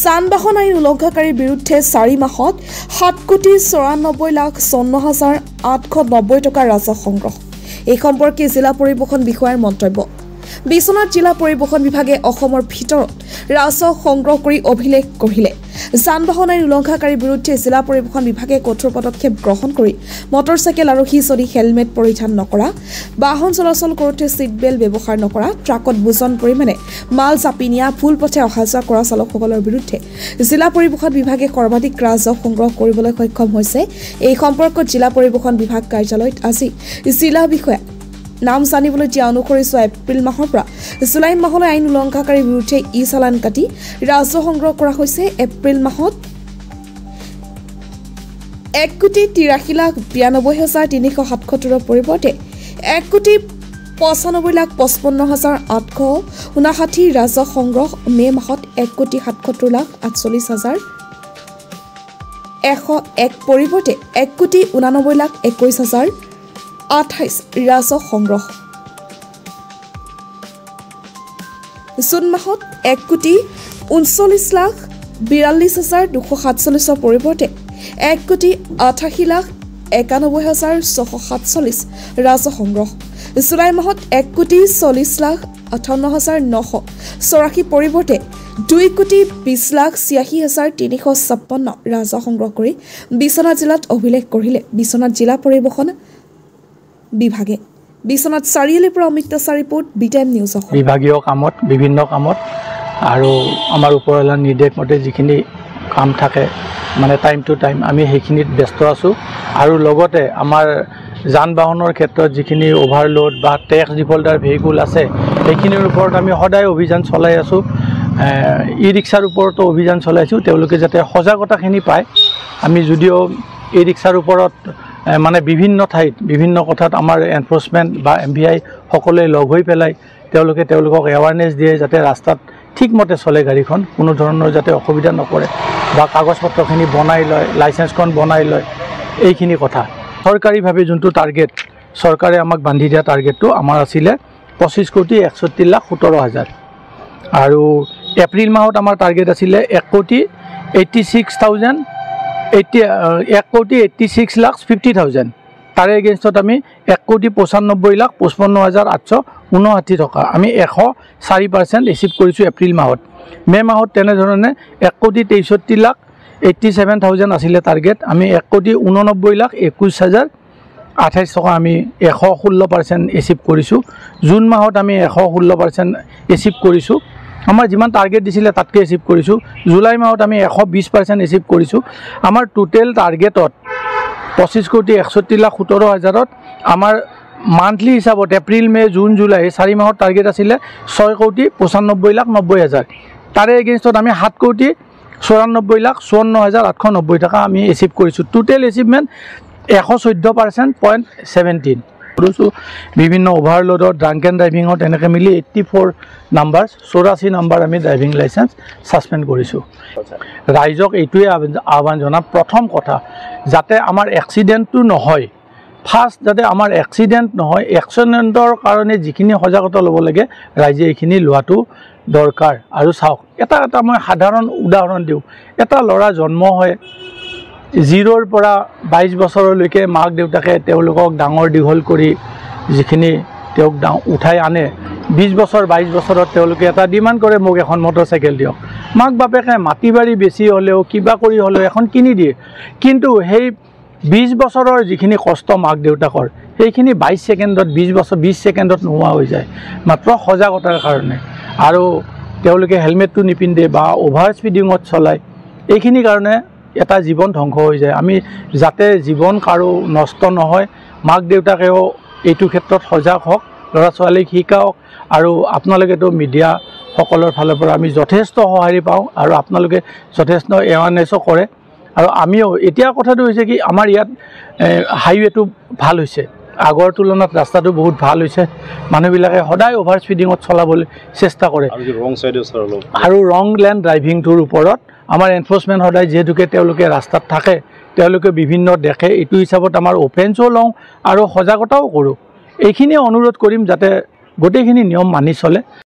যান-বাহন আইন উলংঘাকাৰীৰ বিৰুদ্ধে 4 মাহত 7,94,54,890 টকা ৰাজহ সংগ্ৰহ। এই সম্পৰ্কে জিলা পৰিবহণ বিষয়াৰ মন্তব্য। বিশ্বনাথ জিলা পৰিবহণ বিভাগে অসমৰ ভিতৰত ৰাজহ সংগ্ৰহ কৰি অভিলেখ গঢ়িলে। যান-বাহন আইন উলংঘাকাৰীৰ বিৰুদ্ধে জিলা পৰিবহণ বিভাগে কঠোৰ পদক্ষেপ গ্ৰহণ কৰি মটৰচাইকেল আৰোহী যদি হেলমেট পৰিধান নকৰা, বাহন চলাচল কৰোঁতে ছিট বেল্ট ব্যৱহাৰ নকৰা, ট্ৰাকত বুজন পৰিমাণে মাল চাপি নিয়া, ভুল পথে অহা যোৱা কৰা চালকসকলৰ বিৰুদ্ধে জিলা পৰিবহণ বিভাগে সৰ্বাধিক ৰাজহ সংগ্ৰহ কৰিবলৈ সক্ষম হৈছে। এই সম্পৰ্কত জিলা পৰিবহণ বিভাগ কাৰ্যালয়ত আজি জিলা বিষয়া নাম জানিবলৈ দিয়া অনুসৰি 6 এপ্ৰিল মাহৰ পৰা জুলাই মাহলৈ আইন উলংঘাকাৰীৰ বিৰুদ্ধে চালান কাটি ৰাজহ সংগ্ৰহ কৰা হৈছে। এপ্ৰিল মাহত 1,83,92,377 পৰিৱৰ্তে 1,95,55,859 ৰাজহ সংগ্ৰহ। মে মাহত 1,77,101 পৰিৱৰ্তে 1,89,21,028 ৰাজহ সংগ্ৰহ। জুন মাহত 1,39,42,247 পৰিৱৰ্তে 1,88,91,647 ৰাজহ সংগ্ৰহ। জুলাই মাহত 1,40,58,984 পৰিৱৰ্তে 2,20,86,356 ৰাজহ সংগ্ৰহ কৰি বিশ্বনাথ জিলাত অভিলেখ গঢ়িলে বিশ্বনাথ জিলা পৰিবহণ বিভাগে। বিশ্বনাথ চাৰিআলিৰ পৰা অমিতাচাৰ ৰিপৰ্ট, বিটাইম নিউজ অসম। বিভাগীয় কামত বিভিন্ন কামত আৰু আমাৰ ওপৰৱালাৰ নিৰ্দেশ মতে যিখিনি কাম থাকে মানে টাইম টু টাইম আমি সেইখিনিত ব্যস্ত আছোঁ। আৰু লগতে আমাৰ যান বাহনৰ ক্ষেত্ৰত যিখিনি অভাৰলোড বা টেক্স ডিফল্টাৰ ভেহিকুল আছে সেইখিনিৰ ওপৰত আমি সদায় অভিযান চলাই আছোঁ। ই ৰিক্সাৰ ওপৰতো অভিযান চলাইছোঁ, তেওঁলোকে যাতে সজাগতাখিনি পায়। আমি যদিও ই ৰিক্সাৰ ওপৰত মানে বিভিন্ন ঠাইত বিভিন্ন কথাত আমাৰ এনফৰ্চমেণ্ট বা MVI সকলোৱে লগ হৈ পেলাই তেওঁলোকক এৱাৰনেছ দিয়ে যাতে ৰাস্তাত ঠিকমতে চলে গাড়ীখন, কোনো ধৰণৰ যাতে অসুবিধা নকৰে বা কাগজ পত্ৰখিনি বনাই লয়, লাইচেঞ্চখন বনাই লয়। এইখিনি কথা চৰকাৰীভাৱে যোনটো টাৰ্গেট চৰকাৰে আমাক বান্ধি দিয়া টাৰ্গেটটো আমাৰ আছিলে 25,61,17,000 আৰু এপ্ৰিল মাহত আমাৰ টাৰ্গেট আছিলে 1,86,50,000 তাৰে এগেইনষ্টত আমি 1,95,55,859 টকা আমি 104% ৰিচিভ কৰিছোঁ এপ্ৰিল মাহত। মে মাহত তেনেধৰণে 1,63,87,000 আছিলে টাৰ্গেট, আমি 1,89,21,028 টকা আমি 116% ৰিচিভ কৰিছোঁ। জুন মাহত আমি 116% ৰিচিভ কৰিছোঁ, আমাৰ যিমান টাৰ্গেট দিছিলে তাতকৈ ৰিচিভ কৰিছোঁ। জুলাই মাহত আমি 120% ৰিচিভ কৰিছোঁ। আমাৰ টোটেল টাৰ্গেটত 25,61,17,000 আমাৰ মান্থলি হিচাপত এপ্ৰিল মে জুন জুলাই 4 মাহৰ টাৰ্গেট আছিলে 6,95,90,000 তাৰে এগেইনষ্টত আমি 7,94,54,890 টকা আমি ৰিচিভ কৰিছোঁ। টোটেল এচিভমেণ্ট 114.17 কৰিছোঁ। বিভিন্ন অভাৰলোডত ড্ৰাংক এণ্ড ড্ৰাইভিঙত এনেকৈ মিলি 84 নাম্বাৰ 84 নাম্বাৰ আমি ড্ৰাইভিং লাইচেঞ্চ ছাছপেণ্ড কৰিছোঁ। ৰাইজক এইটোৱে আহ্বান জনাম, প্ৰথম কথা যাতে আমাৰ এক্সিডেণ্টটো নহয়, ফাৰ্ষ্ট যাতে আমাৰ এক্সিডেণ্ট নহয়, এক্সিডেণ্টৰ কাৰণে যিখিনি সজাগতা ল'ব লাগে ৰাইজে এইখিনি লোৱাটো দৰকাৰ। আৰু চাওক এটা মই সাধাৰণ উদাহৰণ দিওঁ, এটা ল'ৰা জন্ম হয় 0ৰ পৰা 22 বছৰলৈকে মাক দেউতাকে তেওঁলোকক ডাঙৰ দীঘল কৰি যিখিনি তেওঁক উঠাই আনে, 20 বছৰ 22 বছৰত তেওঁলোকে এটা ডিমাণ্ড কৰে মোক এখন মটৰচাইকেল দিয়ক। মাক বাপেকে মাটি বাৰী বেছি হ'লেও কিবা কৰি হ'লেও এখন কিনি দিয়ে, কিন্তু সেই 20 বছৰৰ যিখিনি কষ্ট মাক দেউতাকৰ সেইখিনি 22 ছেকেণ্ডত 20 ছেকেণ্ডত নোহোৱা হৈ যায় মাত্ৰ সজাগতাৰ কাৰণে। আৰু তেওঁলোকে হেলমেটটো নিপিন্ধে বা অভাৰ স্পীডিঙত চলায়, এইখিনি কাৰণে এটা জীৱন ধ্বংস হৈ যায়। আমি যাতে জীৱন কাৰো নষ্ট নহয়, মাক দেউতাকেও এইটো ক্ষেত্ৰত সজাগ হওক, ল'ৰা ছোৱালীক শিকাওক। আৰু আপোনালোকেতো মিডিয়াসকলৰ ফালৰ পৰা আমি যথেষ্ট সঁহাৰি পাওঁ আৰু আপোনালোকে যথেষ্ট এৱাৰনেছো কৰে। আৰু আমিও এতিয়া কথাটো হৈছে কি আমাৰ ইয়াত হাইৱেটো ভাল হৈছে, আগৰ তুলনাত ৰাস্তাটো বহুত ভাল হৈছে। মানুহবিলাকে সদায় অভাৰ স্পীডিঙত চলাবলৈ চেষ্টা কৰে আৰু ৰং লেন ড্ৰাইভিংটোৰ ওপৰত আমাৰ এনফৰ্চমেণ্ট সদায় যিহেতুকে তেওঁলোকে ৰাস্তাত থাকে, তেওঁলোকে বিভিন্ন দেখে, এইটো হিচাপত আমাৰ অফেন্সো লওঁ আৰু সজাগতাও কৰোঁ। এইখিনিয়ে অনুৰোধ কৰিম যাতে গোটেইখিনি নিয়ম মানি চলে।